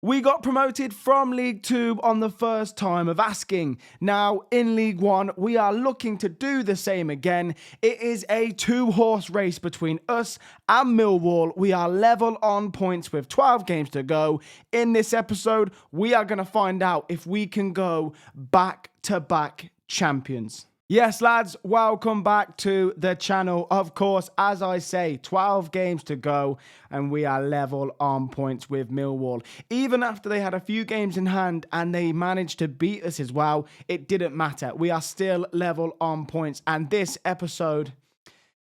We got promoted from League 2 on the first time of asking. Now, in League 1, we are looking to do the same again. It is a two-horse race between us and Millwall. We are level on points with 12 games to go. In this episode, we are going to find out if we can go back-to-back champions. Yes, lads, welcome back to the channel. Of course, as I say, 12 games to go and we are level on points with Millwall. Even after they had a few games in hand and they managed to beat us as well, it didn't matter. We are still level on points. And this episode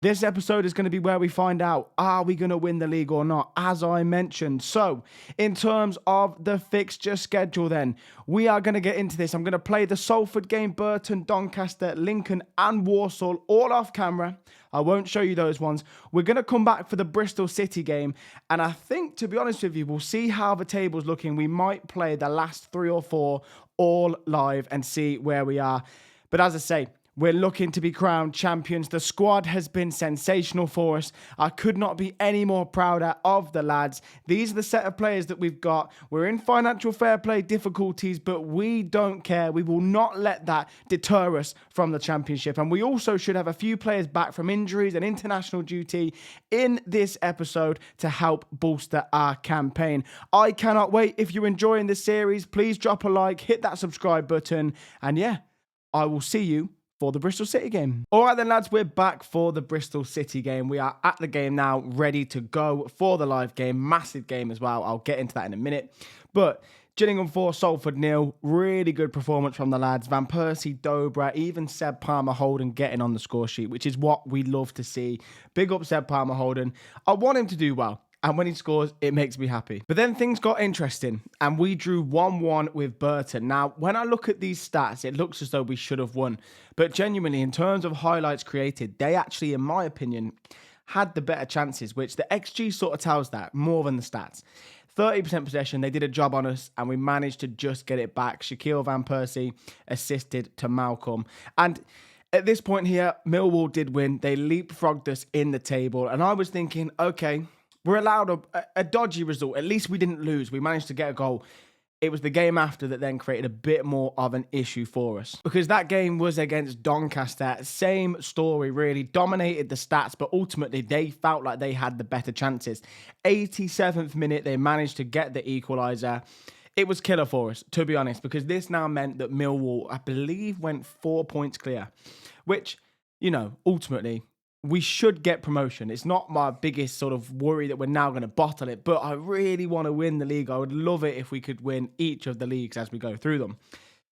is going to be where we find out, are we going to win the league or not, as I mentioned. So, in terms of the fixture schedule then, we are going to get into this. I'm going to play the Salford game, Burton, Doncaster, Lincoln and Walsall all off camera. I won't show you those ones. We're going to come back for the Bristol City game. And I think, to be honest with you, we'll see how the table's looking. We might play the last 3 or 4 all live and see where we are. But as I say, we're looking to be crowned champions. The squad has been sensational for us. I could not be any more prouder of the lads. These are the set of players that we've got. We're in financial fair play difficulties, but we don't care. We will not let that deter us from the championship. And we also should have a few players back from injuries and international duty in this episode to help bolster our campaign. I cannot wait. If you're enjoying this series, please drop a like, hit that subscribe button. And yeah, I will see you for the Bristol City game. All right then, lads, we're back for the Bristol City game. We are at the game now, ready to go for the live game. Massive game as well. I'll get into that in a minute. But Gillingham 4, Salford 0. Really good performance from the lads. Van Persie, Dobra, even Seb Palmer-Holden getting on the score sheet, which is what we love to see. Big up Seb Palmer-Holden. I want him to do well. And when he scores, it makes me happy. But then things got interesting and we drew 1-1 with Burton. Now, when I look at these stats, it looks as though we should have won. But genuinely, in terms of highlights created, they actually, in my opinion, had the better chances, which the XG sort of tells that more than the stats. 30% possession, they did a job on us and we managed to just get it back. Shaquille Van Persie assisted to Malcolm. And at this point here, Millwall did win. They leapfrogged us in the table. And I was thinking, okay, we're allowed a dodgy result. At least we didn't lose. We managed to get a goal. It was the game after that then created a bit more of an issue for us. Because that game was against Doncaster. Same story, really. Dominated the stats, but ultimately they felt like they had the better chances. 87th minute, they managed to get the equaliser. It was killer for us, to be honest, because this now meant that Millwall, I believe, went 4 points clear. Which, you know, ultimately, we should get promotion. It's not my biggest sort of worry that we're now going to bottle it, but I really want to win the league. I would love it if we could win each of the leagues as we go through them.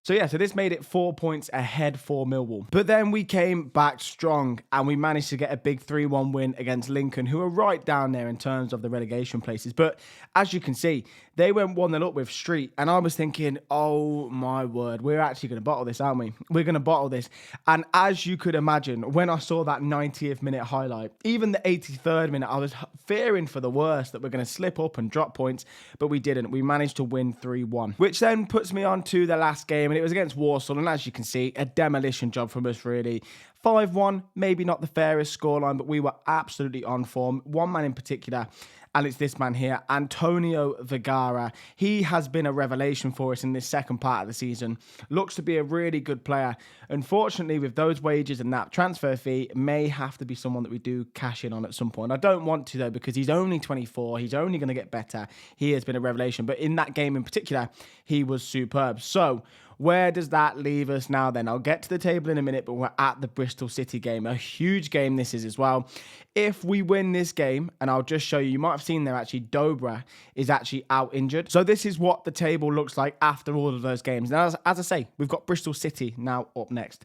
So yeah, so this made it 4 points ahead for Millwall. But then we came back strong and we managed to get a big 3-1 win against Lincoln, who are right down there in terms of the relegation places. But as you can see, they went 1-0 up with Street. And I was thinking, oh my word, we're actually going to bottle this, aren't we? We're going to bottle this. And as you could imagine, when I saw that 90th minute highlight, even the 83rd minute, I was fearing for the worst, that we're going to slip up and drop points. But we didn't. We managed to win 3-1, which then puts me on to the last game. And it was against Walsall, and as you can see, a demolition job from us, really. 5-1, maybe not the fairest scoreline, but we were absolutely on form. One man in particular, and it's this man here, Antonio Vergara. He has been a revelation for us in this second part of the season. Looks to be a really good player. Unfortunately, with those wages and that transfer fee, may have to be someone that we do cash in on at some point. I don't want to, though, because he's only 24. He's only going to get better. He has been a revelation. But in that game in particular, he was superb. So, where does that leave us now then? I'll get to the table in a minute, but we're at the Bristol City game. A huge game this is as well. If we win this game, and I'll just show you, you might have seen there actually, Dobra is actually out injured. So this is what the table looks like after all of those games. Now, as I say, we've got Bristol City now up next.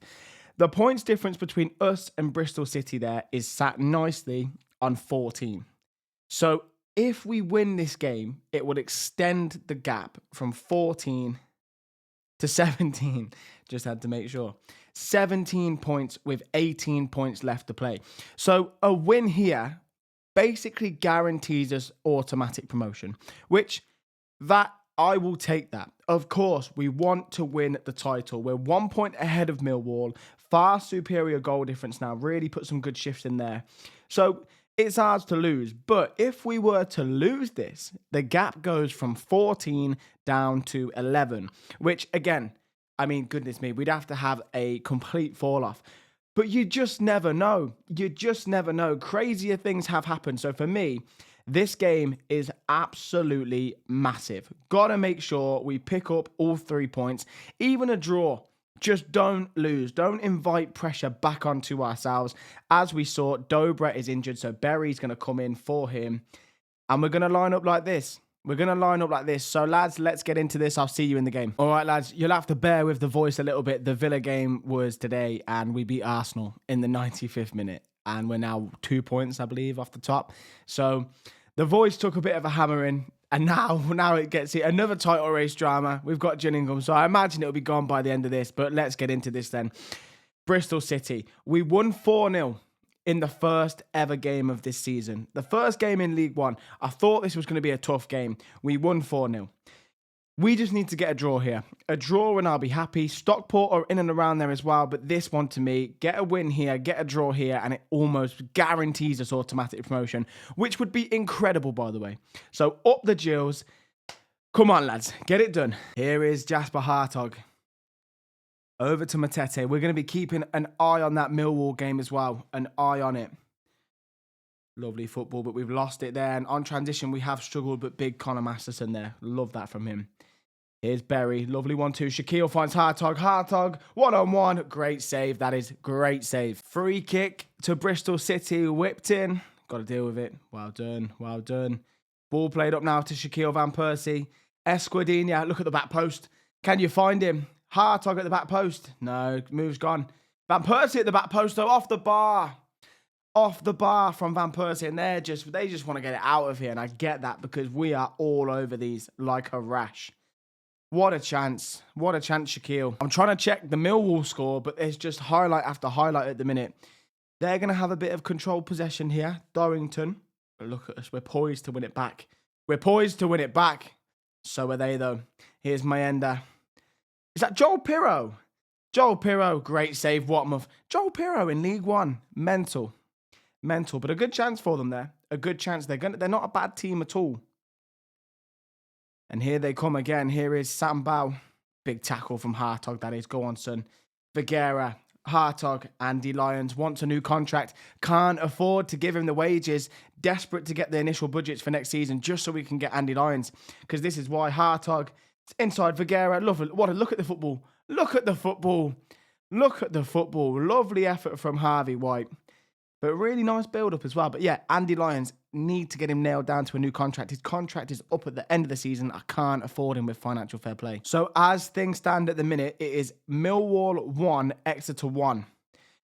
The points difference between us and Bristol City there is sat nicely on 14. So if we win this game, it would extend the gap from 14 to 17, just had to make sure. 17 points with 18 points left to play. So a win here basically guarantees us automatic promotion, which that I will take that. Of course, we want to win the title. We're 1 point ahead of Millwall. Far superior goal difference now. Really put some good shifts in there. So it's ours to lose. But if we were to lose this, the gap goes from 14 down to 11, which again, I mean, goodness me, we'd have to have a complete fall off. But you just never know. You just never know. Crazier things have happened. So for me, this game is absolutely massive. Gotta make sure we pick up all 3 points, even a draw. Just don't lose. Don't invite pressure back onto ourselves. As we saw, Dobra is injured, so Berry's going to come in for him. And we're going to line up like this. We're going to line up like this. So, lads, let's get into this. I'll see you in the game. All right, lads, you'll have to bear with the voice a little bit. The Villa game was today, and we beat Arsenal in the 95th minute. And we're now 2 points, I believe, off the top. So, the voice took a bit of a hammering. And now it gets it. Another title race drama. We've got Gillingham. So I imagine it'll be gone by the end of this. But let's get into this then. Bristol City. We won 4-0 in the first ever game of this season. The first game in League One. I thought this was going to be a tough game. We won 4-0. We just need to get a draw here. A draw and I'll be happy. Stockport are in and around there as well. But this one to me, get a win here, get a draw here, and it almost guarantees us automatic promotion, which would be incredible, by the way. So up the Gills. Come on, lads. Get it done. Here is Jasper Hartog. Over to Matete. We're going to be keeping an eye on that Millwall game as well. An eye on it. Lovely football, but we've lost it there. And on transition, we have struggled, but big Connor Masterson there. Love that from him. Here's Berry. Lovely 1-2. Shaquille finds Hartog. Hartog, one-on-one. Great save. That is great save. Free kick to Bristol City. Whipped in. Got to deal with it. Well done. Well done. Ball played up now to Shaquille Van Persie. Esquadinha. Look at the back post. Can you find him? Hartog at the back post. No, move's gone. Van Persie at the back post, though. Off the bar. Off the bar from Van Persie. And they just want to get it out of here. And I get that because we are all over these like a rash. What a chance. What a chance, Shaquille. I'm trying to check the Millwall score, but there's just highlight after highlight at the minute. They're going to have a bit of controlled possession here. Dorrington. Look at us. We're poised to win it back. We're poised to win it back. So are they, though. Here's Mayenda. Is that Joel Pirro? Joel Pirro. Great save, Watmouth. Joel Pirro in League One. Mental. Mental. But a good chance for them there. A good chance. They're not a bad team at all. And here they come again. Here is Sam Bow. Big tackle from Hartog, that is. Go on, son. Vergara, Hartog, Andy Lyons wants a new contract. Can't afford to give him the wages. Desperate to get the initial budgets for next season just so we can get Andy Lyons. Because this is why Hartog, inside Vergara. Look at the football. Look at the football. Look at the football. Lovely effort from Harvey White. But really nice build-up as well. But yeah, Andy Lyons, need to get him nailed down to a new contract. His contract is up at the end of the season. I can't afford him with financial fair play. So as things stand at the minute, it is Millwall 1, Exeter 1.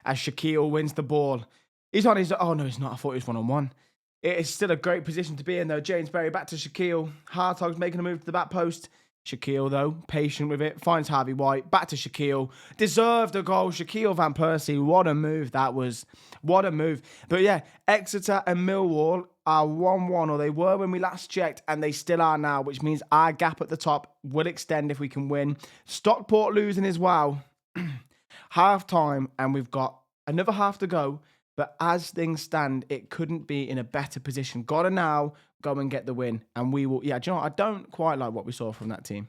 As Shaquille wins the ball. He's on his... Oh, no, he's not. I thought he was one-on-one. It is still a great position to be in, though. James Berry back to Shaquille. Hartog's making a move to the back post. Shaquille, though, patient with it. Finds Harvey White. Back to Shaquille. Deserved a goal. Shaquille Van Persie. What a move that was. What a move. But yeah, Exeter and Millwall are 1-1, or they were when we last checked, and they still are now, which means our gap at the top will extend if we can win. Stockport losing as well. Half time, and we've got another half to go. But as things stand, it couldn't be in a better position. Gotta now go and get the win. And we will... Yeah, do you know what? I don't quite like what we saw from that team.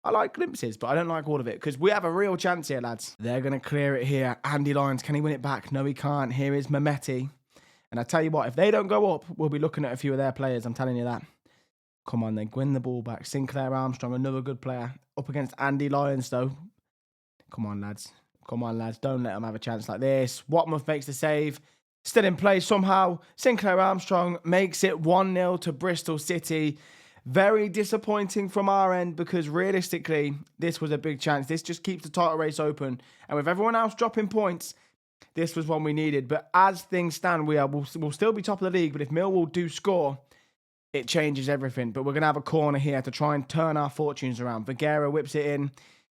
I like glimpses, but I don't like all of it. Because we have a real chance here, lads. They're going to clear it here. Andy Lyons, can he win it back? No, he can't. Here is Mehmeti. And I tell you what, if they don't go up, we'll be looking at a few of their players. I'm telling you that. Come on, then. Win the ball back. Sinclair Armstrong, another good player. Up against Andy Lyons, though. Come on, lads. Come on, lads. Don't let them have a chance like this. Watmouth makes the save. Still in play somehow. Sinclair Armstrong makes it 1-0 to Bristol City. Very disappointing from our end because realistically, this was a big chance. This just keeps the title race open. And with everyone else dropping points, this was one we needed. But as things stand, we'll still be top of the league. But if Millwall do score, it changes everything. But we're going to have a corner here to try and turn our fortunes around. Vergara whips it in.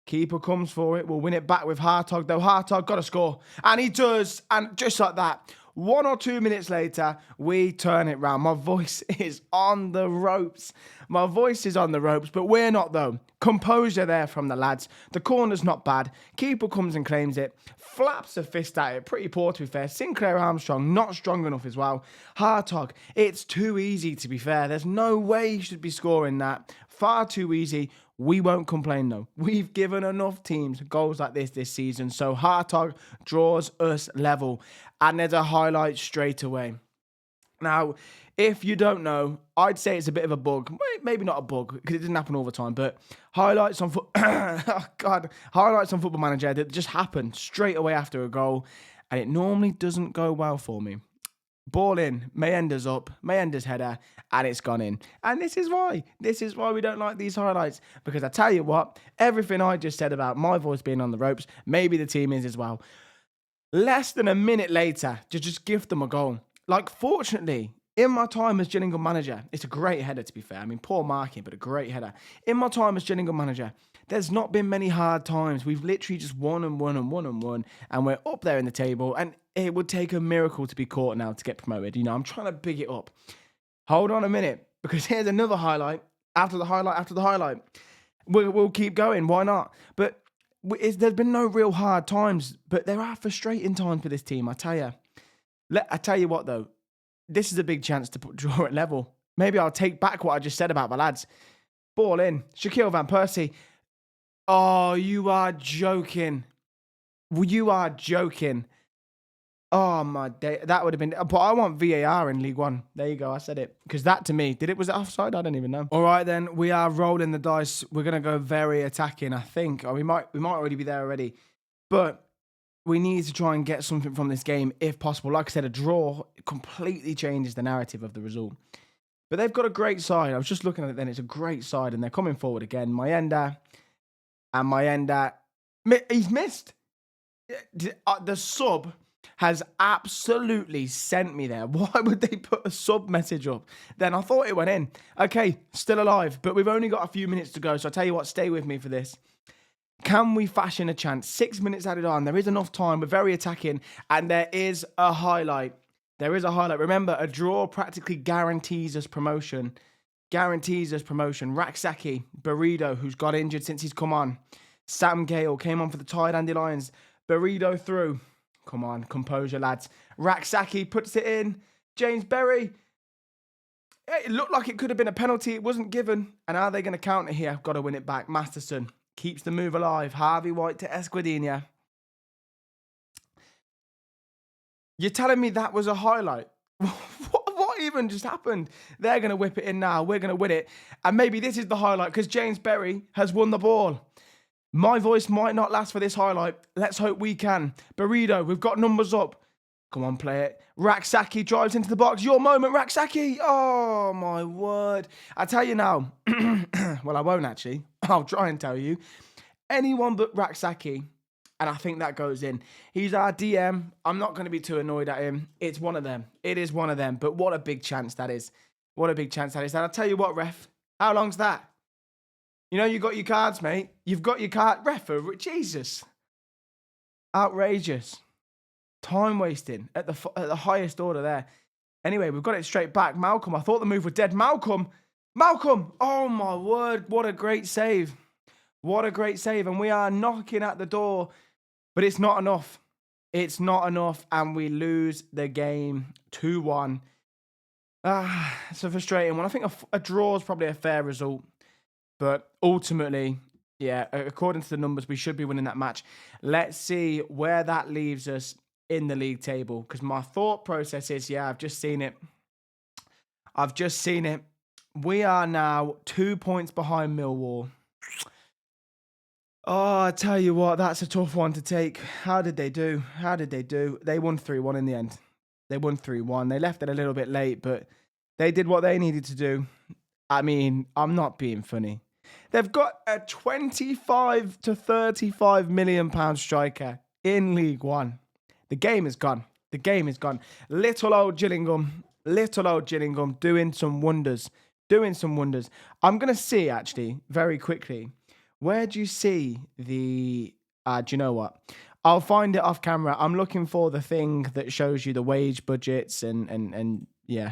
Keeper comes for it. We'll win it back with Hartog, though. Hartog got to score. And he does. And just like that, 1 or 2 minutes later, we turn it round. My voice is on the ropes. My voice is on the ropes, but we're not though. Composure there from the lads. The corner's not bad. Keeper comes and claims it. Flaps a fist at it. Pretty poor to be fair. Sinclair Armstrong, not strong enough as well. Hartog, it's too easy to be fair. There's no way he should be scoring that. Far too easy. We won't complain though. We've given enough teams goals like this season. So Hartog draws us level. And there's a highlight straight away. Now, if you don't know, I'd say it's a bit of a bug. Maybe not a bug, because it doesn't happen all the time. But highlights on highlights on Football Manager that just happen straight away after a goal. And it normally doesn't go well for me. Ball in, Mayenda's up, Mayenda's header, and it's gone in. And this is why. This is why we don't like these highlights. Because I tell you what, everything I just said about my voice being on the ropes, maybe the team is as well. Less than a minute later, to just give them a goal. Like, fortunately, in my time as Gillingham manager, it's a great header to be fair. I mean, poor marking, but a great header. In my time as Gillingham manager, there's not been many hard times. We've literally just won and won and won and won. And we're up there in the table. And it would take a miracle to be caught now to get promoted. You know, I'm trying to big it up. Hold on a minute. Because here's another highlight. After the highlight, after the highlight. We'll keep going. Why not? But there's been no real hard times. But there are frustrating times for this team, I tell you. I tell you what, though. This is a big chance to draw at level. Maybe I'll take back what I just said about my lads. Ball in. Shaquille Van Persie. Oh, you are joking. You are joking. Oh, my day. That would have been... But I want VAR in League One. There you go. I said it. Because that, to me... Was it offside? I don't even know. All right, then. We are rolling the dice. We're going to go very attacking, I think. Or we might already be there already. But we need to try and get something from this game, if possible. Like I said, a draw completely changes the narrative of the result. But they've got a great side. I was just looking at it then. It's a great side. And they're coming forward again. Mayenda... And Mayenda, he's missed. The sub has absolutely sent me there. Why would they put a sub message up? Then I thought it went in. Okay, still alive, but we've only got a few minutes to go. So I tell you what, stay with me for this. Can we fashion a chance? 6 minutes added on. There is enough time. We're very attacking. And there is a highlight. There is a highlight. Remember, a draw practically guarantees us promotion. Raksaki, Burrito, who's got injured since he's come on. Sam Gale came on for the Tide Andy Lions. Burrito through. Come on, composure, lads. Raksaki puts it in. James Berry. It looked like it could have been a penalty. It wasn't given. And are they going to counter here? Got to win it back. Masterson keeps the move alive. Harvey White to Esquadinha. You're telling me that was a highlight? What even just happened? They're going to whip it in now. We're going to win it. And maybe this is the highlight because James Berry has won the ball. My voice might not last for this highlight. Let's hope we can. Burrito, we've got numbers up. Come on, play it. Raksaki drives into the box. Your moment, Raksaki. Oh, my word. I tell you now. Well, I won't actually. I'll try and tell you. Anyone but Raksaki. And I think that goes in. He's our DM. I'm not going to be too annoyed at him. It's one of them. It is one of them. But what a big chance that is. What a big chance that is. And I'll tell you what, ref. How long's that? You know, you got your cards, mate. You've got your card. Ref, Jesus. Outrageous. Time wasting at the highest order there. Anyway, we've got it straight back. Malcolm, I thought the move was dead. Malcolm. Oh, my word. What a great save. What a great save. And we are knocking at the door. But it's not enough. It's not enough. And we lose the game 2-1. It's a frustrating one. I think a draw is probably a fair result. But ultimately, yeah, according to the numbers, we should be winning that match. Let's see where that leaves us in the league table. Because my thought process is, yeah, I've just seen it. We are now 2 points behind Millwall. Oh, I tell you what, that's a tough one to take. How did they do? They won 3-1 in the end. They won 3-1. They left it a little bit late, but they did what they needed to do. I mean, I'm not being funny. They've got a 25 to 35 million pound striker in League One. The game is gone. Little old Gillingham doing some wonders. I'm going to see, actually, very quickly. Where do you see the... do you know what? I'll find it off camera. I'm looking for the thing that shows you the wage budgets and yeah.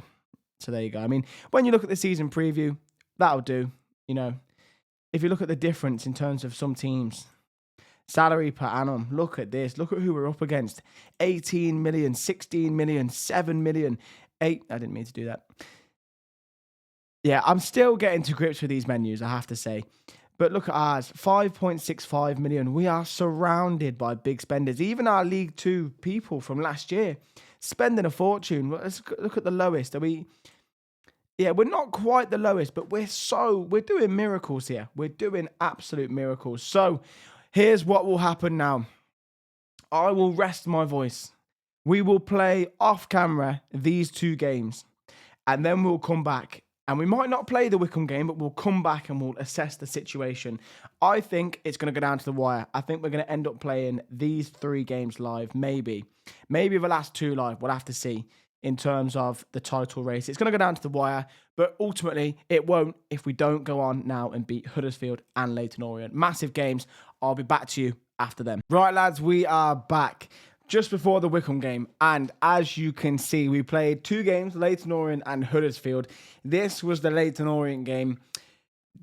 So there you go. I mean, when you look at the season preview, that'll do. You know, if you look at the difference in terms of some teams, salary per annum, look at this. Look at who we're up against. 18 million, 16 million, 7 million, 8. I didn't mean to do that. Yeah, I'm still getting to grips with these menus, I have to say. But look at ours, 5.65 million. We are surrounded by big spenders. Even our League 2 people from last year spending a fortune. Let's look at the lowest. Yeah, we're not quite the lowest, but we're doing miracles here. We're doing absolute miracles. So here's what will happen now. I will rest my voice. We will play off camera these 2 games, and then we'll come back. And we might not play the Wycombe game, but we'll come back and we'll assess the situation. I think it's going to go down to the wire. I think we're going to end up playing these 3 games live, maybe. Maybe the last 2 live. We'll have to see in terms of the title race. It's going to go down to the wire, but ultimately it won't if we don't go on now and beat Huddersfield and Leyton Orient. Massive games. I'll be back to you after them. Right, lads, we are back just before the Wycombe game, and as you can see, we played 2 games, Leyton Orient and Huddersfield. This was the Leyton Orient game.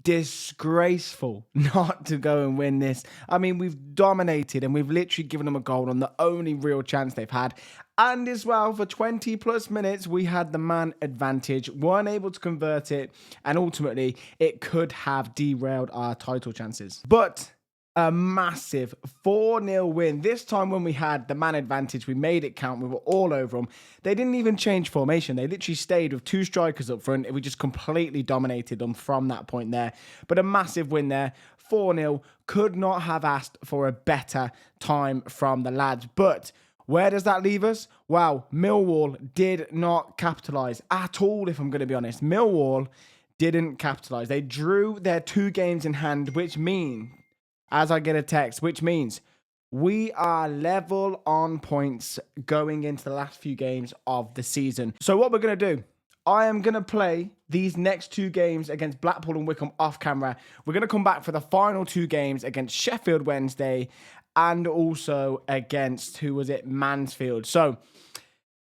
Disgraceful not to go and win this. I mean, we've dominated and we've literally given them a goal on the only real chance they've had. And as well, for 20 plus minutes, we had the man advantage, weren't able to convert it, and ultimately it could have derailed our title chances. But a massive 4-0 win. This time when we had the man advantage, we made it count. We were all over them. They didn't even change formation. They literally stayed with 2 strikers up front. We just completely dominated them from that point there. But a massive win there. 4-0. Could not have asked for a better time from the lads. But where does that leave us? Well, Millwall did not capitalise at all, if I'm going to be honest. Millwall didn't capitalise. They drew their 2 games in hand, which mean, as I get a text, which means we are level on points going into the last few games of the season. So what we're going to do, I am going to play these next 2 games against Blackpool and Wycombe off camera. We're going to come back for the final 2 games against Sheffield Wednesday and also against, who was it, Mansfield. So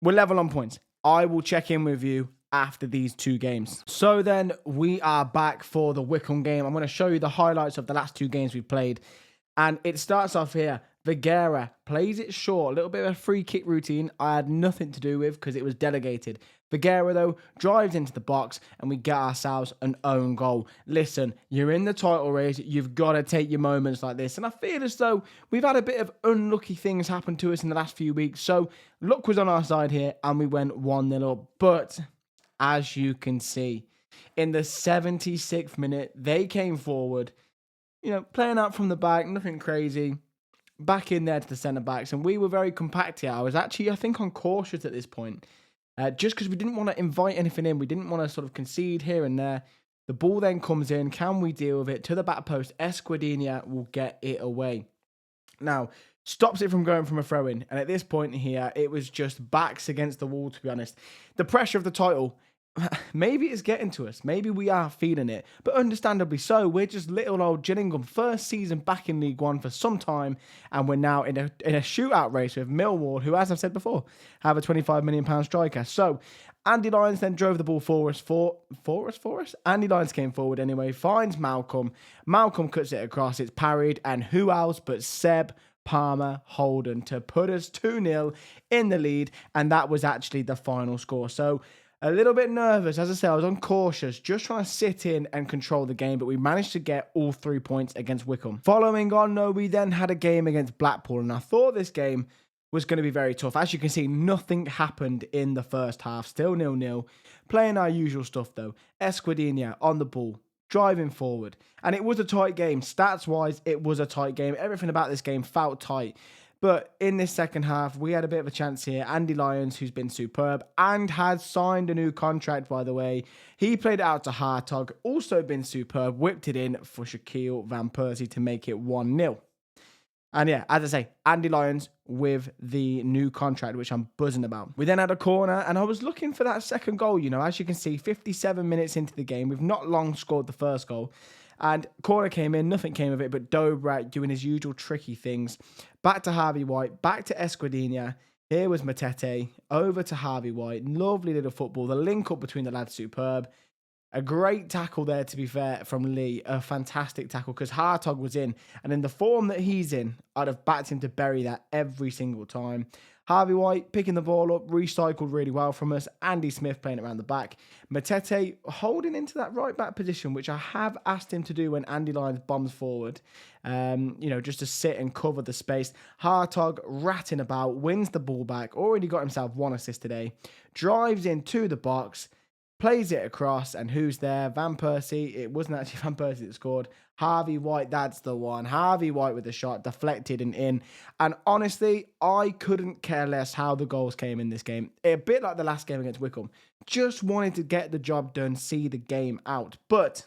we're level on points. I will check in with you after these 2 games. So then we are back for the Wycombe game. I'm going to show you the highlights of the last 2 games we've played. And it starts off here. Vigera plays it short. A little bit of a free kick routine I had nothing to do with because it was delegated. Vigera, though, drives into the box and we get ourselves an own goal. Listen, you're in the title race. You've got to take your moments like this. And I feel as though we've had a bit of unlucky things happen to us in the last few weeks. So luck was on our side here and we went 1-0 up. But as you can see, in the 76th minute, they came forward, you know, playing out from the back, nothing crazy, back in there to the centre-backs, and we were very compact here. I was actually, I think, on cautious at this point, just because we didn't want to invite anything in. We didn't want to sort of concede here and there. The ball then comes in. Can we deal with it? To the back post, Esquadinha will get it away. Now, stops it from going from a throw-in, and at this point here, it was just backs against the wall, to be honest. The pressure of the title, maybe it's getting to us. Maybe we are feeling it. But understandably so. We're just little old Gillingham. First season back in League One for some time. And we're now in a shootout race with Millwall, who, as I've said before, have a £25 million striker. So Andy Lyons then drove the ball for us. Andy Lyons came forward anyway. Finds Malcolm. Malcolm cuts it across. It's parried. And who else but Seb Palmer Holden to put us 2-0 in the lead. And that was actually the final score. So a little bit nervous. As I said, I was cautious, just trying to sit in and control the game, but we managed to get all 3 points against Wycombe. Following on, though, we then had a game against Blackpool, and I thought this game was going to be very tough. As you can see, nothing happened in the first half. Still 0-0. Playing our usual stuff, though. Esquadinha on the ball, driving forward. And it was a tight game. Stats-wise, it was a tight game. Everything about this game felt tight. But in this second half, we had a bit of a chance here. Andy Lyons, who's been superb and has signed a new contract, by the way. He played it out to Hartog, also been superb, whipped it in for Shaquille Van Persie to make it 1-0. And yeah, as I say, Andy Lyons with the new contract, which I'm buzzing about. We then had a corner, and I was looking for that second goal. You know, as you can see, 57 minutes into the game, we've not long scored the first goal. And corner came in, nothing came of it, but Dobra doing his usual tricky things. Back to Harvey White, back to Esquadinha. Here was Matete, over to Harvey White. Lovely little football. The link up between the lads, superb. A great tackle there, to be fair, from Lee. A fantastic tackle because Hartog was in. And in the form that he's in, I'd have backed him to bury that every single time. Harvey White picking the ball up, recycled really well from us. Andy Smith playing around the back. Matete holding into that right back position, which I have asked him to do when Andy Lyons bombs forward. Just to sit and cover the space. Hartog ratting about, wins the ball back. Already got himself 1 assist today. Drives into the box. Plays it across, and who's there? Van Persie. It wasn't actually Van Persie that scored. Harvey White, that's the one. Harvey White with the shot, deflected and in. And honestly, I couldn't care less how the goals came in this game. A bit like the last game against Wycombe. Just wanted to get the job done, see the game out. But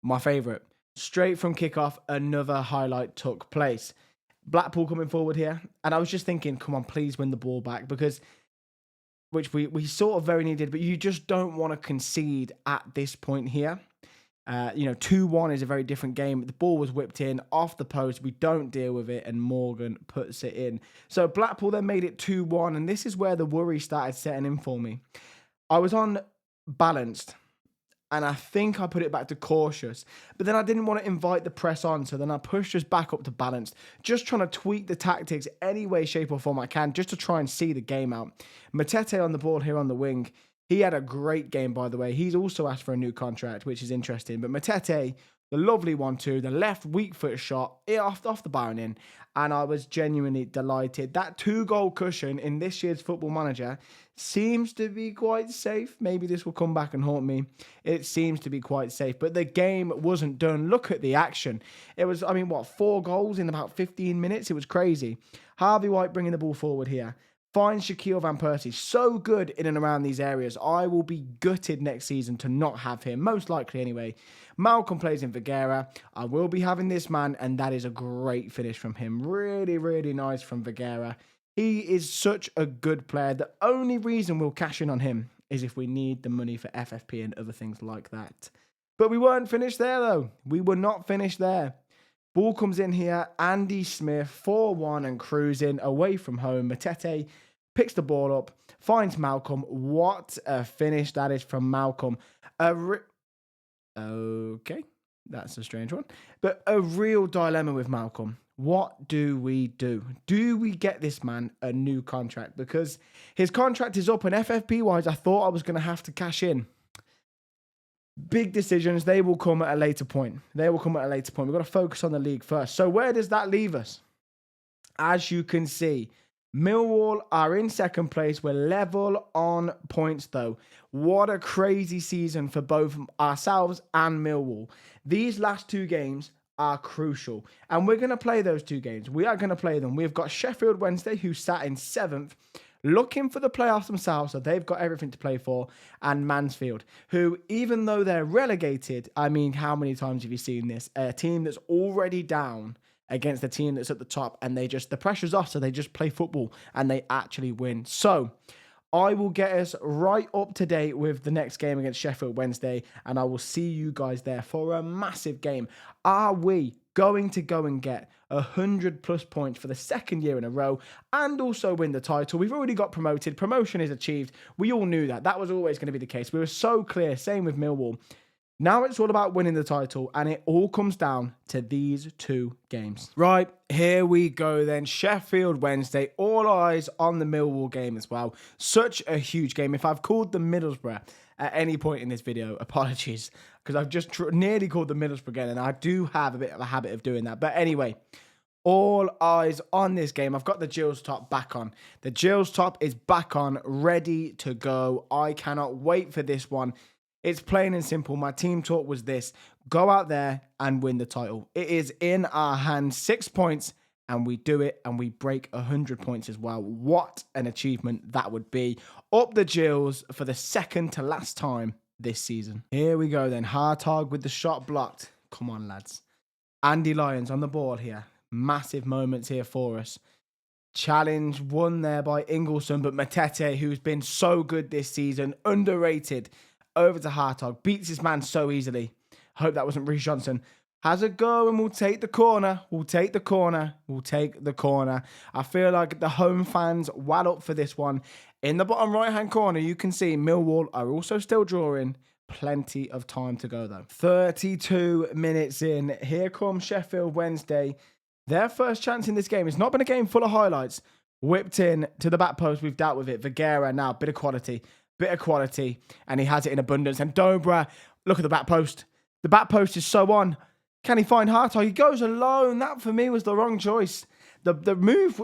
my favourite, straight from kickoff, another highlight took place. Blackpool coming forward here, and I was just thinking, come on, please win the ball back, because which we sort of very needed, but you just don't want to concede at this point here. 2-1 is a very different game. The ball was whipped in off the post. We don't deal with it, and Morgan puts it in. So Blackpool then made it 2-1, and this is where the worry started setting in for me. I was on balanced, and I think I put it back to cautious. But then I didn't want to invite the press on, so then I pushed us back up to balanced. Just trying to tweak the tactics any way, shape or form I can, just to try and see the game out. Matete on the ball here on the wing. He had a great game, by the way. He's also asked for a new contract, which is interesting. But Matete, the lovely 1-2, the left weak foot shot, off the bar and in. And I was genuinely delighted. That 2-goal cushion in this year's Football Manager seems to be quite safe. Maybe this will come back and haunt me. It seems to be quite safe. But the game wasn't done. Look at the action. It was, 4 goals in about 15 minutes? It was crazy. Harvey White bringing the ball forward here. Finds Shaquille Van Persie. So good in and around these areas. I will be gutted next season to not have him. Most likely anyway. Malcolm plays in Vergara. I will be having this man, and that is a great finish from him. Really, really nice from Vergara. He is such a good player. The only reason we'll cash in on him is if we need the money for FFP and other things like that. But we weren't finished there, though. We were not finished there. Ball comes in here. Andy Smith, 4-1 and cruising away from home. Matete picks the ball up, finds Malcolm. What a finish that is from Malcolm. Okay, that's a strange one. But a real dilemma with Malcolm. What do we do? Do we get this man a new contract? Because his contract is up, and FFP-wise, I thought I was going to have to cash in. Big decisions, they will come at a later point. We've got to focus on the league first. So where does that leave us? As you can see, Millwall are in second place. We're level on points, though. What a crazy season for both ourselves and Millwall. These last 2 games are crucial, and we're going to play those 2 games. We are going to play them. We've got Sheffield Wednesday, who sat in 7th, looking for the playoffs themselves, so they've got everything to play for, and Mansfield, who, even though they're relegated, how many times have you seen this? A team that's already down against the team that's at the top, and the pressure's off, so they just play football, and they actually win. So I will get us right up to date with the next game against Sheffield Wednesday, and I will see you guys there for a massive game. Are we going to go and get 100+ points for the 2nd year in a row and also win the title? We've already got promoted. Promotion is achieved. We all knew that. That was always going to be the case. We were so clear. Same with Millwall. Now it's all about winning the title, and it all comes down to these 2 games. Right, here we go then. Sheffield Wednesday, all eyes on the Millwall game as well. Such a huge game. If I've called the Middlesbrough at any point in this video, apologies, because I've just nearly called the Middlesbrough again, and I do have a bit of a habit of doing that. But anyway, all eyes on this game. I've got the Gills top back on. The Gills top is back on, ready to go. I cannot wait for this one. It's plain and simple. My team talk was this: go out there and win the title. It is in our hands. 6 points, and we do it, and we break 100 points as well. What an achievement that would be. Up the Gills for the 2nd to last time this season. Here we go then. Hartog with the shot blocked. Come on, lads. Andy Lyons on the ball here. Massive moments here for us. Challenge won there by Ingleson, but Matete, who's been so good this season, underrated, over to Hartog. Beats his man so easily. Hope that wasn't Reece Johnson. Has a go and we'll take the corner. We'll take the corner. We'll take the corner. I feel like the home fans well up for this one. In the bottom right-hand corner, you can see Millwall are also still drawing. Plenty of time to go, though. 32 minutes in. Here comes Sheffield Wednesday. Their first chance in this game. It's not been a game full of highlights. Whipped in to the back post. We've dealt with it. Vergara now, bit of quality. And he has it in abundance. And Dobra, look at the back post. The back post is so on. Can he find Hartog? He goes alone. That, for me, was the wrong choice. The move...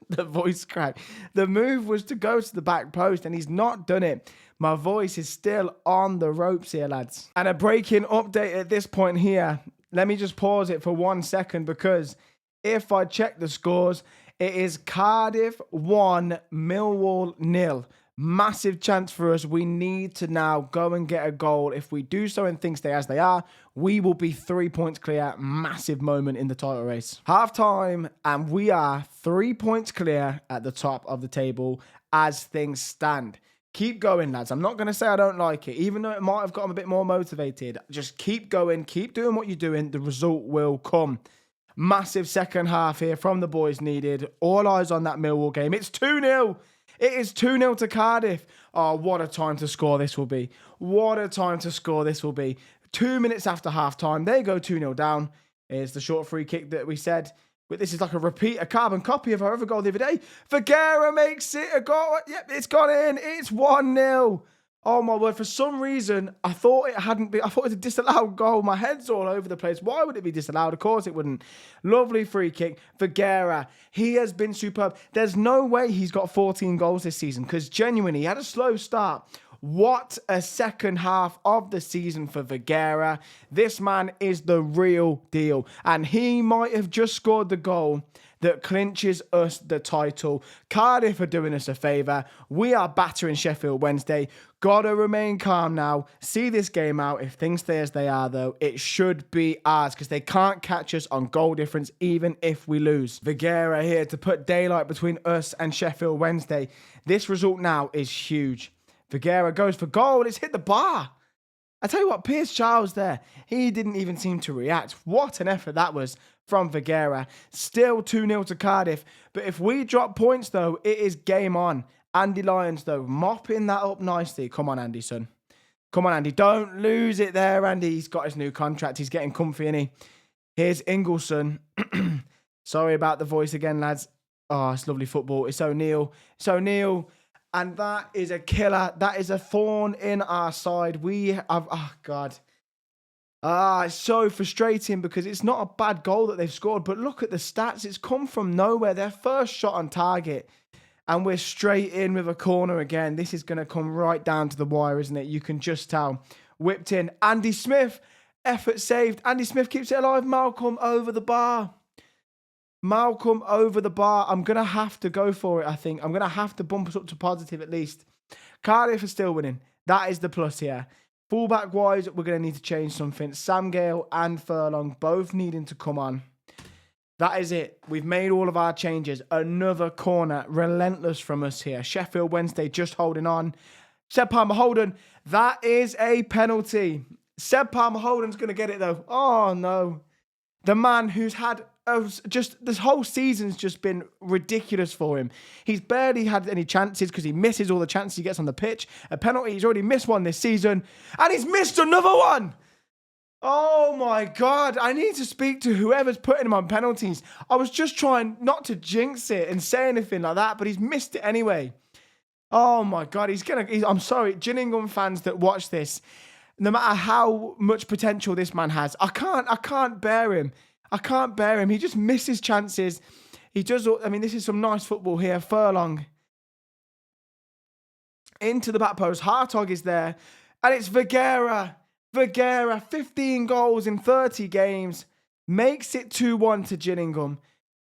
the voice crack. The move was to go to the back post, and he's not done it. My voice is still on the ropes here, lads. And a breaking update at this point here. Let me just pause it for 1 second, because if I check the scores, it is Cardiff 1, Millwall 0. Massive chance for us. We need to now go and get a goal. If we do so and things stay as they are, we will be 3 points clear. Massive moment in the title race. Half time, and we are 3 points clear at the top of the table as things stand. Keep going, lads. I'm not going to say I don't like it, even though it might have got them a bit more motivated. Just keep going. Keep doing what you're doing. The result will come. Massive second half here from the boys needed. All eyes on that Millwall game. It's 2-0. It is 2-0 to Cardiff. Oh, what a time to score this will be. What a time to score this will be. 2 minutes after half-time, they go 2-0 down. Here's the short free kick that we said. But this is like a carbon copy of our other goal the other day. Vergara makes it a goal. Yep, it's gone in. It's 1-0. Oh, my word. For some reason, I thought it hadn't been. I thought it was a disallowed goal. My head's all over the place. Why would it be disallowed? Of course it wouldn't. Lovely free kick. Vergara, he has been superb. There's no way he's got 14 goals this season, because genuinely, he had a slow start. What a second half of the season for Vergara. This man is the real deal. And he might have just scored the goal that clinches us the title. Cardiff are doing us a favour. We are battering Sheffield Wednesday. Gotta remain calm now. See this game out. If things stay as they are, though, it should be ours, because they can't catch us on goal difference even if we lose. Vergara here to put daylight between us and Sheffield Wednesday. This result now is huge. Vergara goes for goal. It's hit the bar. I tell you what, Pierce Charles there, he didn't even seem to react. What an effort that was from Vergara. Still 2-0 to Cardiff. But if we drop points, though, it is game on. Andy Lyons, though, mopping that up nicely. Come on, Andy, son. Come on, Andy. Don't lose it there, Andy. He's got his new contract. He's getting comfy, isn't he? Here's Ingleson. Sorry about the voice again, lads. Oh, it's lovely football. It's O'Neill. It's O'Neill. And that is a killer. That is a thorn in our side. We have... Oh, God. It's so frustrating, because it's not a bad goal that they've scored. But look at the stats. It's come from nowhere. Their first shot on target. And we're straight in with a corner again. This is going to come right down to the wire, isn't it? You can just tell. Whipped in. Andy Smith. Effort saved. Andy Smith keeps it alive. Malcolm over the bar. Malcolm over the bar. I'm going to have to go for it, I think. I'm going to have to bump us up to positive at least. Cardiff are still winning. That is the plus here. Fullback-wise, we're going to need to change something. Sam Gale and Furlong both needing to come on. That is it. We've made all of our changes. Another corner. Relentless from us here. Sheffield Wednesday just holding on. Seb Palmer-Holden. That is a penalty. Seb Palmer-Holden's going to get it, though. Oh, no. The man who's had... just this whole season's just been ridiculous for him. He's barely had any chances, because he misses all the chances he gets on the pitch. A penalty, he's already missed one this season, and he's missed another one. Oh my God, I need to speak to whoever's putting him on penalties. I was just trying not to jinx it and say anything like that, but he's missed it anyway. Oh my God, I'm sorry, Gillingham fans that watch this, no matter how much potential this man has, I can't bear him. I can't bear him. He just misses chances. He does... I mean, this is some nice football here. Furlong. Into the back post. Hartog is there. And it's Vergara. Vergara, 15 goals in 30 games. Makes it 2-1 to Gillingham.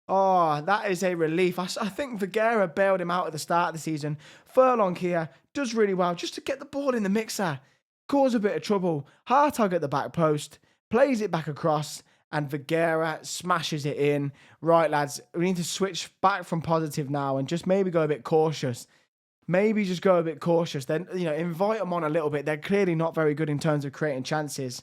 Oh, that is a relief. I think Vergara bailed him out at the start of the season. Furlong here does really well just to get the ball in the mixer. Cause a bit of trouble. Hartog at the back post. Plays it back across. And Vergara smashes it in. Right, lads, we need to switch back from positive now and just maybe go a bit cautious. Maybe just go a bit cautious. Then, invite them on a little bit. They're clearly not very good in terms of creating chances.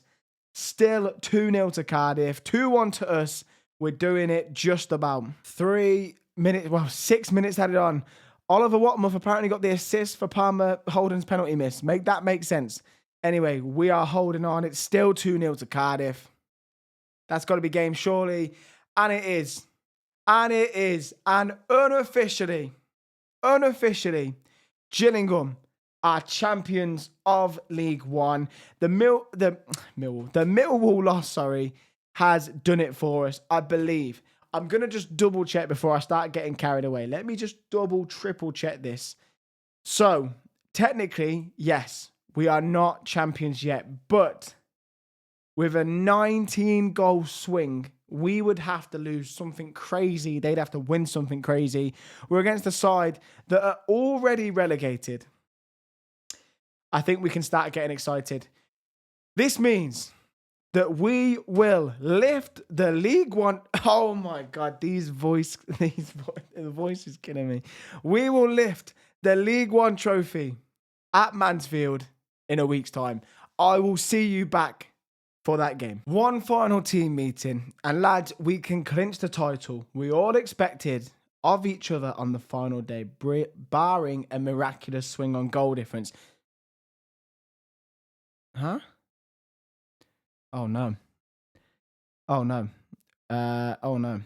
Still 2-0 to Cardiff, 2-1 to us. We're doing it just about. 6 minutes added on. Oliver Watmuth apparently got the assist for Palmer Holden's penalty miss. Make that make sense. Anyway, we are holding on. It's still 2-0 to Cardiff. That's got to be game, surely. And it is. And it is. And unofficially, Gillingham are champions of League One. The Millwall loss, has done it for us, I believe. I'm going to just double check before I start getting carried away. Let me just triple check this. So, technically, yes, we are not champions yet, but with a 19-goal swing, we would have to lose something crazy. They'd have to win something crazy. We're against a side that are already relegated. I think we can start getting excited. This means that we will lift the League One. Oh my God, the voice is killing me. We will lift the League One trophy at Mansfield in a week's time. I will see you back for that game. One final team meeting, and lads, we can clinch the title we all expected of each other on the final day, barring a miraculous swing on goal difference. Huh? Oh no. Oh no. Oh no.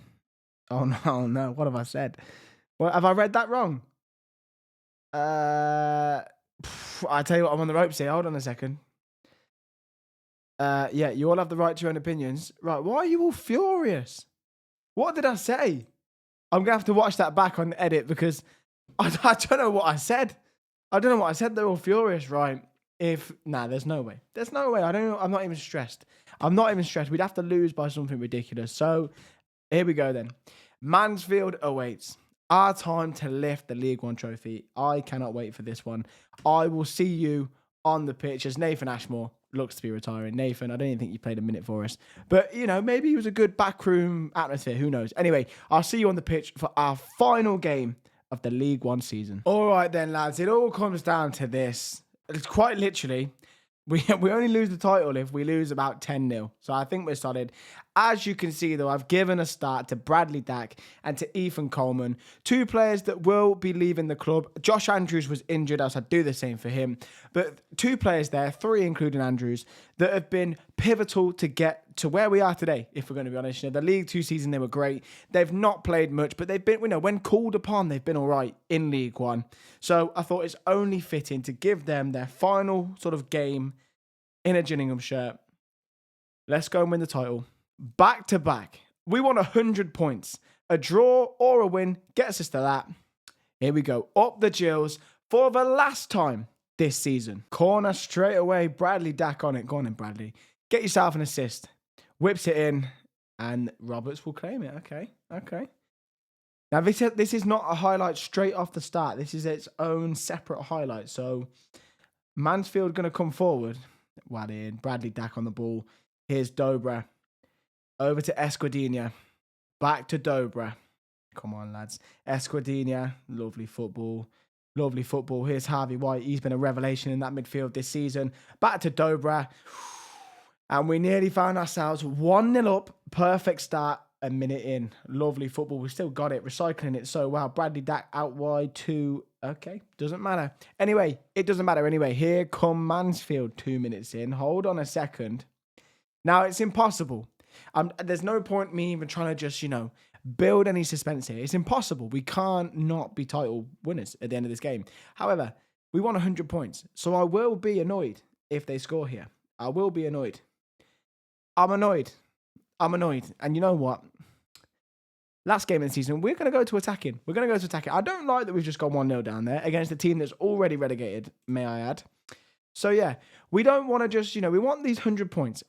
Oh no. Oh no. What have I said? What have I read that wrong? I tell you what, I'm on the ropes here. Hold on a second. Yeah, you all have the right to your own opinions. Right, why are you all furious? What did I say? I'm gonna have to watch that back on the edit because I don't know what I said. They're all furious, right? There's no way. There's no way. I'm not even stressed. We'd have to lose by something ridiculous. So here we go then. Mansfield awaits. Our time to lift the League One trophy. I cannot wait for this one. I will see you on the pitch as Nathan Ashmore looks to be retiring. Nathan, I don't even think you played a minute for us. But, maybe he was a good backroom atmosphere. Who knows? Anyway, I'll see you on the pitch for our final game of the League One season. All right then, lads. It all comes down to this. It's quite literally, we only lose the title if we lose about 10-0. So I think we're solid. As you can see, though, I've given a start to Bradley Dack and to Ethan Coleman, two players that will be leaving the club. Josh Andrews was injured, else I'd do the same for him. But two players there, three including Andrews, that have been pivotal to get to where we are today, if we're going to be honest. The League Two season, they were great. They've not played much, but they've been, when called upon, they've been all right in League One. So I thought it's only fitting to give them their final sort of game in a Gillingham shirt. Let's go and win the title. Back to back. We want 100 points. A draw or a win gets us to that. Here we go. Up the Gills for the last time this season. Corner straight away. Bradley Dack on it. Go on then, Bradley. Get yourself an assist. Whips it in. And Roberts will claim it. Okay. Now, this is not a highlight straight off the start. This is its own separate highlight. So, Mansfield going to come forward. Well in. Bradley Dack on the ball. Here's Dobra. Over to Esquadinha. Back to Dobra. Come on, lads. Esquadinha. Lovely football. Here's Harvey White. He's been a revelation in that midfield this season. Back to Dobra. And we nearly found ourselves 1-0 up. Perfect start. A minute in. Lovely football. We still got it. Recycling it so well. Bradley Dack out wide to... Okay. Doesn't matter. Anyway. It doesn't matter anyway. Here come Mansfield 2 minutes in. Hold on a second. Now, it's impossible. There's no point me even trying to just, build any suspense here. It's impossible. We can't not be title winners at the end of this game. However, we want 100 points. So I will be annoyed if they score here. I will be annoyed. I'm annoyed. And you know what? Last game of the season, we're going to go to attacking. I don't like that we've just gone 1-0 down there against a team that's already relegated, may I add. So, yeah, we don't want to just, we want these 100 points.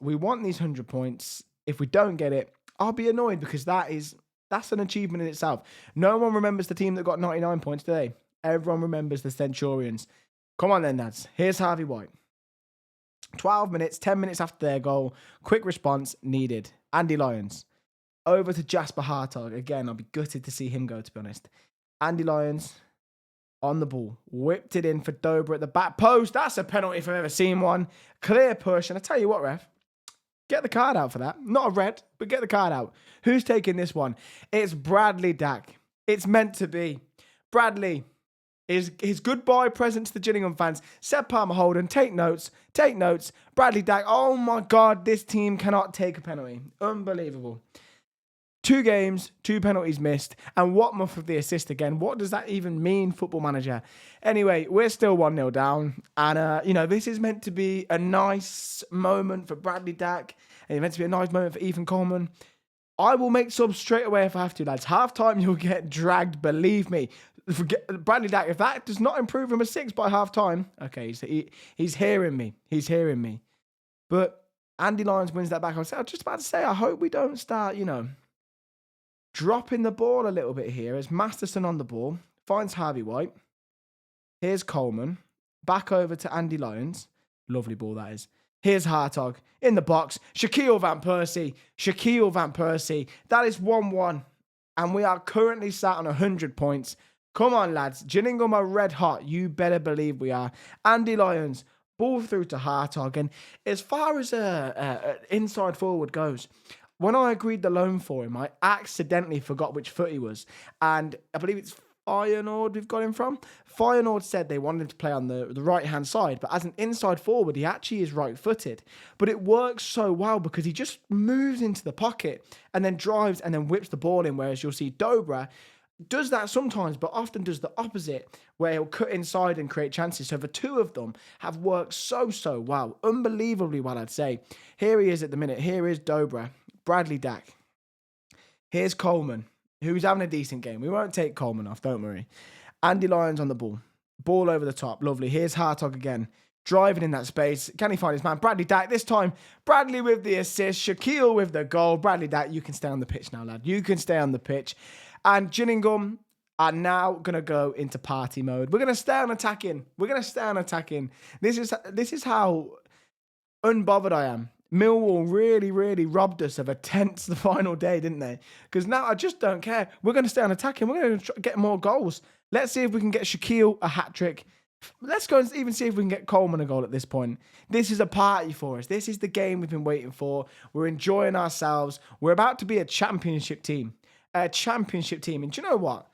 If we don't get it, I'll be annoyed because that's an achievement in itself. No one remembers the team that got 99 points today. Everyone remembers the Centurions. Come on then, lads. Here's Harvey White. 12 minutes, 10 minutes after their goal. Quick response needed. Andy Lyons. Over to Jasper Hartog. Again, I'll be gutted to see him go, to be honest. Andy Lyons on the ball. Whipped it in for Dobra at the back post. That's a penalty if I've ever seen one. Clear push. And I tell you what, ref. Get the card out for that. Not a red, but get the card out. Who's taking this one? It's Bradley Dack. It's meant to be. Bradley, his goodbye present to the Gillingham fans. Seb Palmer Holden, take notes. Take notes. Bradley Dack, oh my God, this team cannot take a penalty. Unbelievable. 2 games, 2 penalties missed, and Watmouth with the assist again. What does that even mean, Football Manager? Anyway, we're still 1-0 down, and, this is meant to be a nice moment for Bradley Dack, and it's meant to be a nice moment for Ethan Coleman. I will make subs straight away if I have to, lads. Half-time, you'll get dragged, believe me. Bradley Dack, if that does not improve from a 6 by half-time, okay, he's hearing me. He's hearing me. But Andy Lyons wins that back. I was just about to say, I hope we don't start, dropping the ball a little bit here as Masterson on the ball, finds Harvey White. Here's Coleman, back over to Andy Lyons. Lovely ball that is. Here's Hartog in the box. Shaquille Van Persie. That is 1-1. And we are currently sat on 100 points. Come on, lads. Gillingham are red hot. You better believe we are. Andy Lyons, ball through to Hartog. And as far as inside forward goes, when I agreed the loan for him, I accidentally forgot which foot he was. And I believe it's Feyenoord we've got him from. Feyenoord said they wanted him to play on the right-hand side, but as an inside forward, he actually is right-footed. But it works so well because he just moves into the pocket and then drives and then whips the ball in, whereas you'll see Dobra does that sometimes, but often does the opposite, where he'll cut inside and create chances. So the 2 of them have worked so well. Unbelievably well, I'd say. Here he is at the minute. Here is Dobra. Bradley Dack. Here's Coleman, who's having a decent game. We won't take Coleman off, don't worry. Andy Lyons on the ball. Ball over the top. Lovely. Here's Hartog again. Driving in that space. Can he find his man? Bradley Dack. This time, Bradley with the assist. Shaquille with the goal. Bradley Dack, you can stay on the pitch now, lad. You can stay on the pitch. And Gillingham are now going to go into party mode. We're going to stay on attacking. This is how unbothered I am. Millwall really robbed us of a tense the final day, didn't they? Because now I just don't care. We're going to stay on attacking. We're going to get more goals. Let's see if we can get Shaquille a hat-trick. Let's go and even see if we can get Coleman a goal at this point. This is a party for us. This is the game we've been waiting for. We're enjoying ourselves. We're about to be a championship team. And do you know what?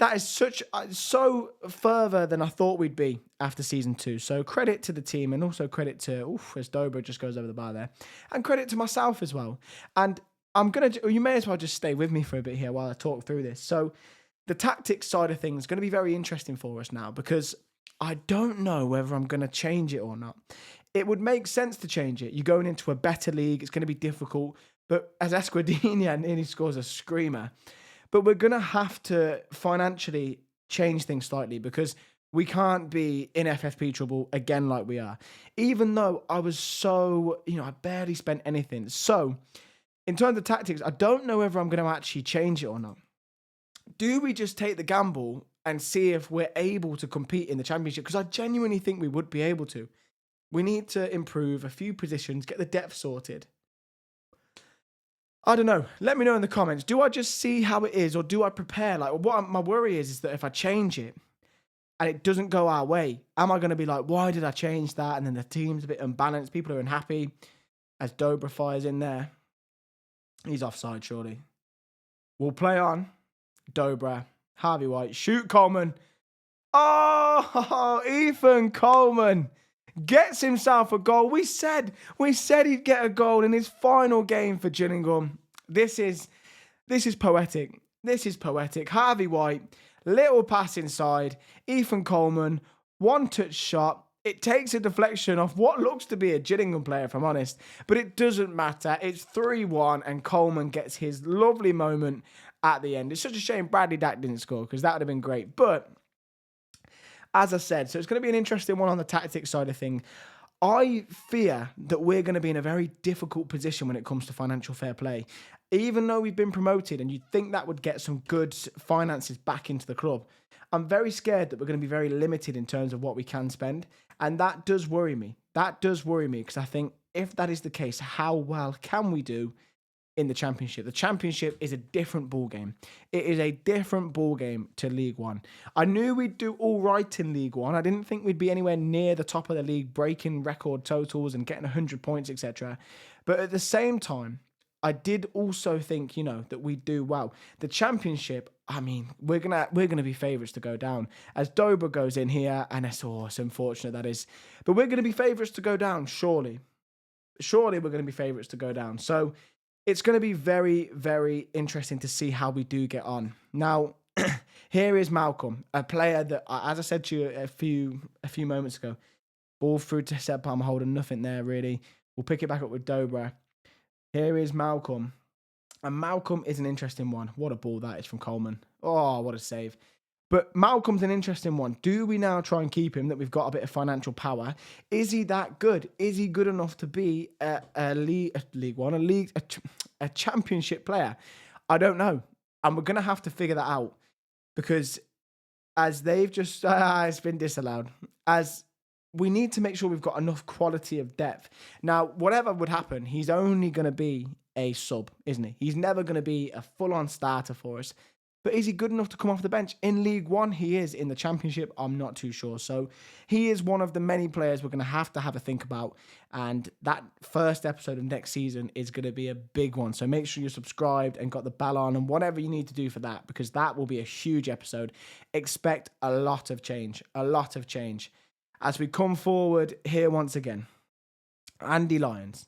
That is so further than I thought we'd be after season 2. So credit to the team, and also credit to, as Dobra just goes over the bar there, and credit to myself as well. And you may as well just stay with me for a bit here while I talk through this. So the tactics side of things is going to be very interesting for us now, because I don't know whether I'm going to change it or not. It would make sense to change it. You're going into a better league. It's going to be difficult. But as Esquadinha nearly scores a screamer, but we're going to have to financially change things slightly, because we can't be in FFP trouble again like we are. Even though I was I barely spent anything. So in terms of tactics, I don't know whether I'm going to actually change it or not. Do we just take the gamble and see if we're able to compete in the championship? Because I genuinely think we would be able to. We need to improve a few positions, get the depth sorted. I don't know. Let me know in the comments. Do I just see how it is, or do I prepare? My worry is that if I change it and it doesn't go our way, am I going to be like, why did I change that? And then the team's a bit unbalanced. People are unhappy as Dobra fires in there. He's offside, surely. We'll play on. Dobra, Harvey White, shoot Coleman. Oh, Ethan Coleman gets himself a goal. We said he'd get a goal in his final game for Gillingham. This is poetic. This is poetic. Harvey White, little pass inside. Ethan Coleman, one-touch shot. It takes a deflection off what looks to be a Gillingham player, if I'm honest. But it doesn't matter. It's 3-1, and Coleman gets his lovely moment at the end. It's such a shame Bradley Dack didn't score, because that would have been great. But as I said, so it's going to be an interesting one on the tactics side of things. I fear that we're going to be in a very difficult position when it comes to financial fair play. Even though we've been promoted, and you'd think that would get some good finances back into the club, I'm very scared that we're going to be very limited in terms of what we can spend. And that does worry me. Because I think if that is the case, how well can we do in the Championship? The Championship is a different ballgame. It is a different ballgame to League One. I knew we'd do all right in League One. I didn't think we'd be anywhere near the top of the league, breaking record totals and getting 100 points, etc. But at the same time, I did also think, that we do well. The championship, I mean, we're gonna be favourites to go down. As Dobra goes in here, and it's unfortunate that is. But we're gonna be favourites to go down, surely. Surely we're gonna be favourites to go down. So it's gonna be very, very interesting to see how we do get on. Now, here is Malcolm, a player that, as I said to you a few moments ago, ball through to set palm holder, nothing there really. We'll pick it back up with Dobra. Here is Malcolm. And Malcolm is an interesting one. What a ball that is from Coleman. Oh, what a save. But Malcolm's an interesting one. Do we now try and keep him, that we've got a bit of financial power? Is he that good? Is he good enough to be a championship player? I don't know. And we're going to have to figure that out. Because as they've just... it's been disallowed. As... we need to make sure we've got enough quality of depth. Now, whatever would happen, he's only going to be a sub, isn't he? He's never going to be a full-on starter for us. But is he good enough to come off the bench? In League One, he is. In the Championship, I'm not too sure. So he is one of the many players we're going to have a think about. And that first episode of next season is going to be a big one. So make sure you're subscribed and got the bell on and whatever you need to do for that, because that will be a huge episode. Expect a lot of change. A lot of change. As we come forward here once again, Andy Lyons,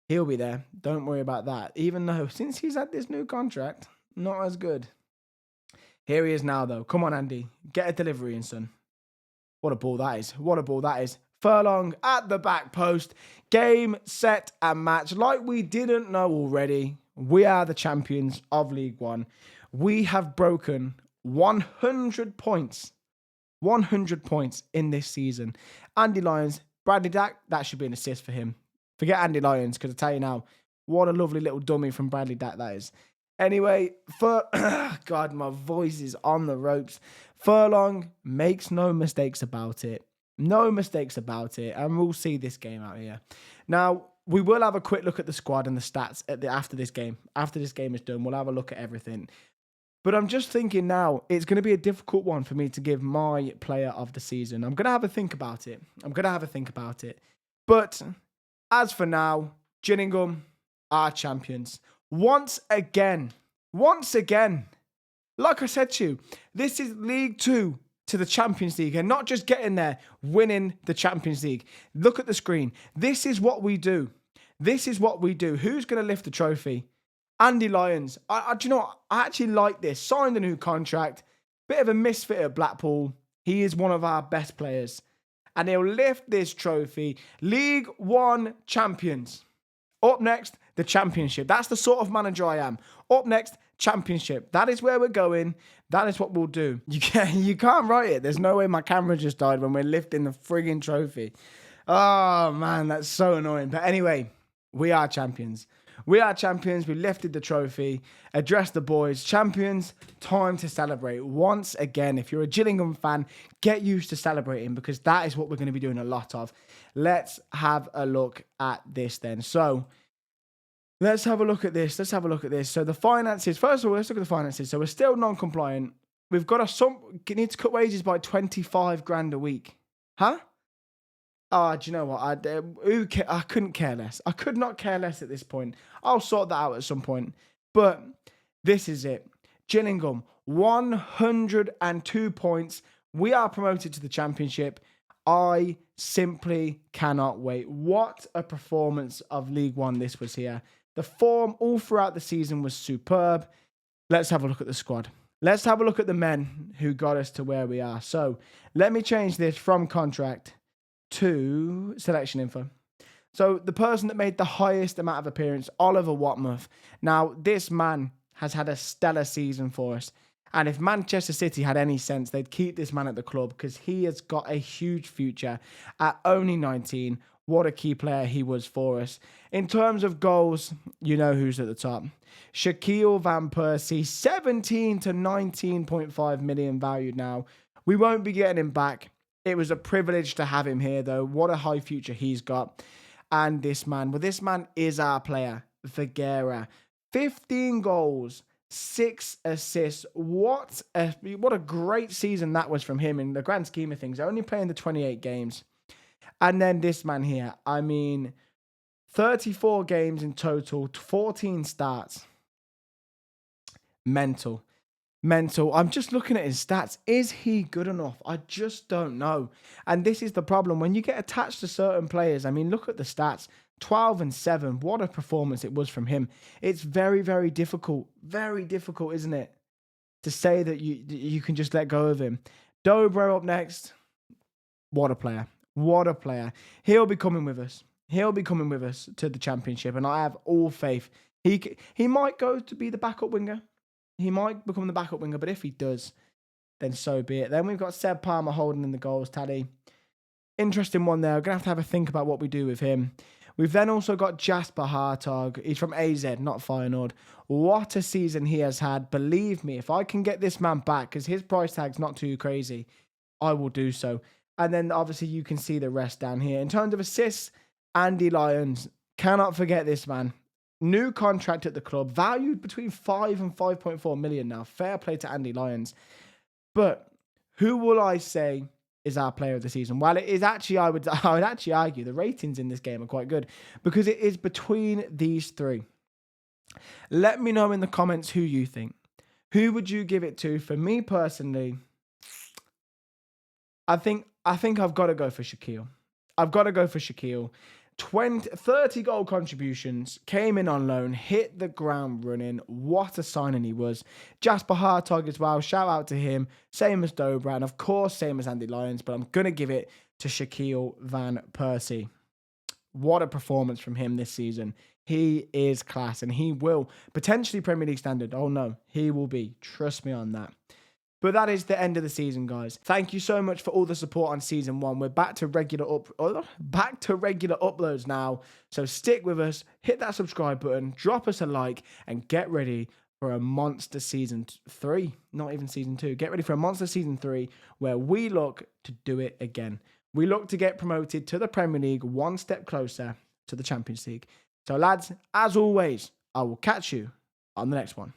he'll be there. Don't worry about that. Even though, since he's had this new contract, not as good. Here he is now, though. Come on, Andy. Get a delivery in, son. What a ball that is. What a ball that is. Furlong at the back post. Game, set, and match. Like we didn't know already, we are the champions of League One. We have broken 100 points. 100 points in this season. Andy Lyons, Bradley Dack, that should be an assist for him. Forget Andy Lyons, because I tell you now, what a lovely little dummy from Bradley Dack that is. Anyway, God, my voice is on the ropes. Furlong makes no mistakes about it. No mistakes about it. And we'll see this game out here. Now, we will have a quick look at the squad and the stats after this game. After this game is done, we'll have a look at everything. But I'm just thinking now, it's going to be a difficult one for me to give my player of the season. I'm going to have a think about it. But as for now, Gillingham are champions. Once again, like I said to you, this is League 2 to the Champions League, and not just getting there, winning the Champions League. Look at the screen. This is what we do. Who's going to lift the trophy? Andy Lyons. Do you know what? I actually like this. Signed a new contract. Bit of a misfit at Blackpool. He is one of our best players. And he'll lift this trophy. League One champions. Up next, the Championship. That's the sort of manager I am. Up next, Championship. That is where we're going. That is what we'll do. You can't write it. There's no way my camera just died when we're lifting the frigging trophy. Oh, man, that's so annoying. But anyway, we are champions. We are champions. We lifted the trophy. Address the boys. Champions, time to celebrate. Once again, if you're a Gillingham fan, get used to celebrating, because that is what we're going to be doing a lot of. Let's have a look at this then. So, let's have a look at this. So, the finances. First of all, let's look at the finances. So, we're still non-compliant. We've got need to cut wages by 25 grand a week. Huh? Oh, do you know what? I couldn't care less. I could not care less at this point. I'll sort that out at some point. But this is it. Gillingham, 102 points. We are promoted to the Championship. I simply cannot wait. What a performance of League One this was here. The form all throughout the season was superb. Let's have a look at the squad. Let's have a look at the men who got us to where we are. So let me change this from contract to selection info. So the person that made the highest amount of appearance, Oliver Watmouth. Now, this man has had a stellar season for us. And if Manchester City had any sense, they'd keep this man at the club, because he has got a huge future at only 19. What a key player he was for us. In terms of goals, you know who's at the top. Shaquille Van Persie, 17 to 19.5 million valued now. We won't be getting him back. It was a privilege to have him here, though. What a high future he's got. And this man, this man is our player, Vergara. 15 goals, 6 assists. What a great season that was from him in the grand scheme of things. Only playing the 28 games. And then this man here, I mean, 34 games in total, 14 starts. Mental. Mental. I'm just looking at his stats. Is he good enough? I just don't know. And this is the problem. When you get attached to certain players, I mean, look at the stats. 12 and 7. What a performance it was from him. It's very, very difficult. Very difficult, isn't it? To say that you can just let go of him. Dobro up next. What a player. What a player. He'll be coming with us. He'll be coming with us to the championship. And I have all faith. He might go to be the backup winger. He might become the backup winger, but if he does, then so be it. Then we've got Seb Palmer holding in the goals tally. Interesting one there. We're going to have a think about what we do with him. We've then also got Jasper Hartog. He's from AZ, not Feyenoord. What a season he has had. Believe me, if I can get this man back, because his price tag's not too crazy, I will do so. And then obviously you can see the rest down here. In terms of assists, Andy Lyons. Cannot forget this man. New contract at the club, valued between 5 and 5.4 million now. Fair play to Andy Lyons. But who will I say is our player of the season? Well, it is actually, I would actually argue the ratings in this game are quite good because it is between these three. Let me know in the comments who you think. Who would you give it to? For me personally, I think I've got to go for Shaquille. I've got to go for Shaquille. 30 goal contributions, came in on loan, hit the ground running. What a signing he was. Jasper Hartog as well, shout out to him. Same as Dobra, and of course, same as Andy Lyons, but I'm going to give it to Shaquille Van Persie. What a performance from him this season. He is class, and he will potentially Premier League standard. Oh no, he will be. Trust me on that. But that is the end of the season, guys. Thank you so much for all the support on season 1. We're back to regular uploads now. So stick with us, hit that subscribe button, drop us a like, and get ready for a monster season 3. Not even season 2. Get ready for a monster season 3 where we look to do it again. We look to get promoted to the Premier League, one step closer to the Champions League. So lads, as always, I will catch you on the next one.